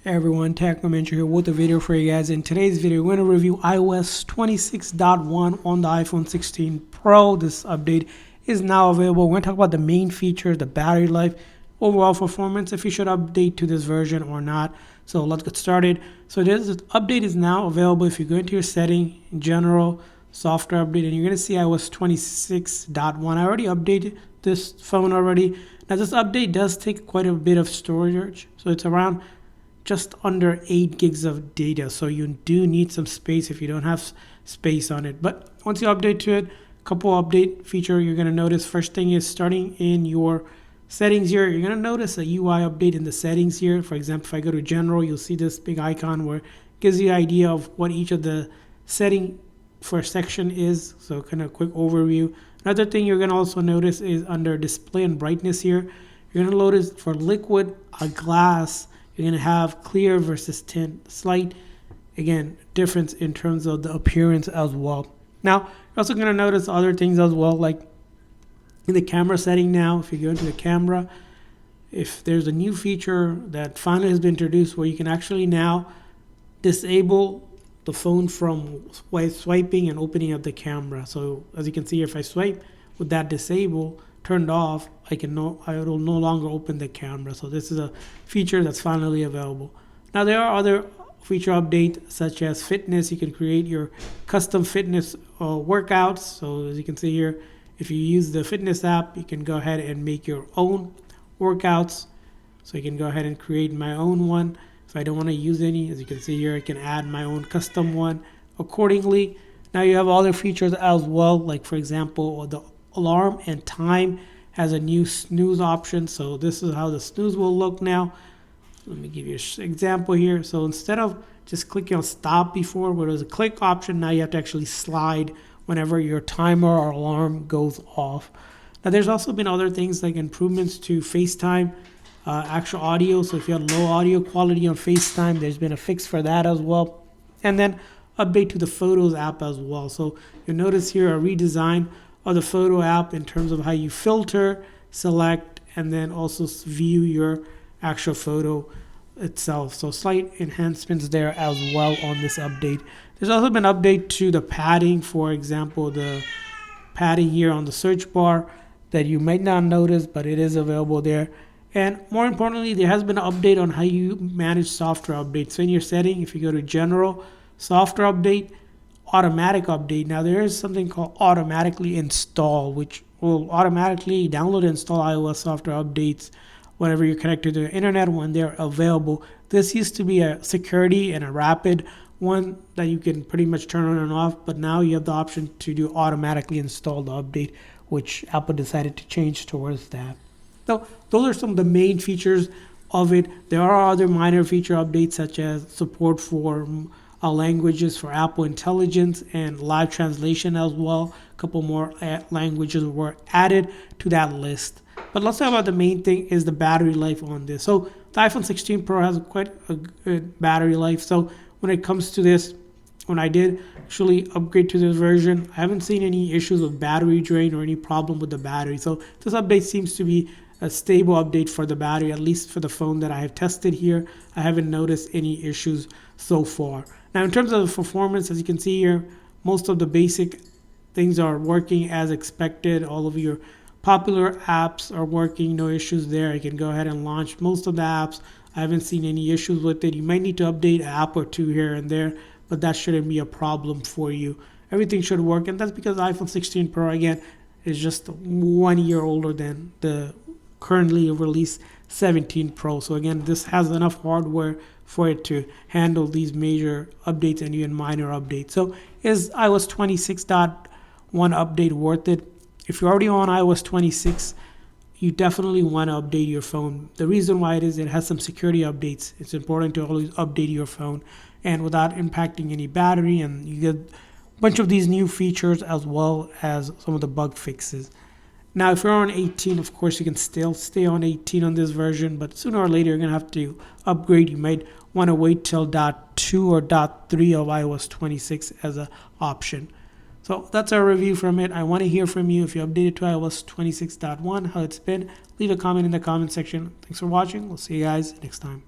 Hey everyone, Technomentary here with a video for you guys. In today's video, we're going to review iOS 26.1 on the iPhone 16 Pro. This update is now available. We're going to talk about the main features, the battery life, overall performance, if you should update to this version or not. So let's get started. So this update is now available if you go into your setting, general, software update, and you're going to see iOS 26.1. I already updated this phone already. Now this update does take quite a bit of storage. So it's around just under 8 gigs of data, so you do need some space if you don't have space on it. But once you update to it, a couple update feature you're going to notice. First thing is starting in your settings here, you're going to notice a UI update in the settings here. For example, if I go to general, you'll see this big icon where it gives you an idea of what each of the setting for a section is. So kind of quick overview. Another thing you're going to also notice is under display and brightness here, you're going to notice for liquid glass, you're going to have clear versus tint, slight, again, difference in terms of the appearance as well. Now, you're also going to notice other things as well, like in the camera setting now, if you go into the camera, if there's a new feature that finally has been introduced where you can actually now disable the phone from swiping and opening up the camera. So as you can see here, if I swipe with that disabled, turned off, I will no longer open the camera. So this is a feature that's finally available. Now there are other feature updates such as fitness. You can create your custom fitness workouts. So as you can see here, if you use the fitness app, you can go ahead and make your own workouts. So you can go ahead and create my own one. If I don't want to use any, as you can see here, I can add my own custom one accordingly. Now you have other features as well, like for example, the alarm and time has a new snooze option. So this is how the snooze will look now. Let me give you an example here. So instead of just clicking on stop before where there's a click option, now you have to actually slide whenever your timer or alarm goes off. Now there's also been other things like improvements to FaceTime actual audio. So if you have low audio quality on FaceTime, there's been a fix for that as well. And then update to the Photos app as well. So you'll notice here a redesign of the photo app in terms of how you filter, select, and then also view your actual photo itself. So slight enhancements there as well on this update. There's also been an update to the padding. For example, the padding here on the search bar that you might not notice, but it is available there. And more importantly, there has been an update on how you manage software updates. So in your setting, if you go to general, software update, automatic update. Now there is something called automatically install, which will automatically download and install iOS software updates whenever you're connected to the internet when they're available. This used to be a security and a rapid one that you can pretty much turn on and off, but now you have the option to do automatically install the update, which Apple decided to change towards that. So those are some of the main features of it. There are other minor feature updates such as support for languages for Apple Intelligence and live translation as well. A couple more languages were added to that list. But let's talk about the main thing is the battery life on this. So the iPhone 16 Pro has quite a good battery life. So when it comes to this, when I did actually upgrade to this version, I haven't seen any issues with battery drain or any problem with the battery. So this update seems to be a stable update for the battery, at least for the phone that I have tested here. I haven't noticed any issues so far. Now, in terms of the performance, as you can see here, most of the basic things are working as expected. All of your popular apps are working, no issues there. I can go ahead and launch most of the apps. I haven't seen any issues with it. You might need to update an app or two here and there, but that shouldn't be a problem for you. Everything should work, and that's because the iPhone 16 Pro, again, is just 1 year older than the currently released 17 Pro. So again, this has enough hardware for it to handle these major updates and even minor updates. So is iOS 26.1 update worth it? If you're already on iOS 26, you definitely want to update your phone. The reason why it has some security updates. It's important to always update your phone and without impacting any battery, and you get a bunch of these new features as well as some of the bug fixes. Now, if you're on 18, of course, you can still stay on 18 on this version, but sooner or later, you're going to have to upgrade. You might want to wait till .2 or .3 of iOS 26 as an option. So that's our review from it. I want to hear from you if you updated to iOS 26.1, how it's been. Leave a comment in the comment section. Thanks for watching. We'll see you guys next time.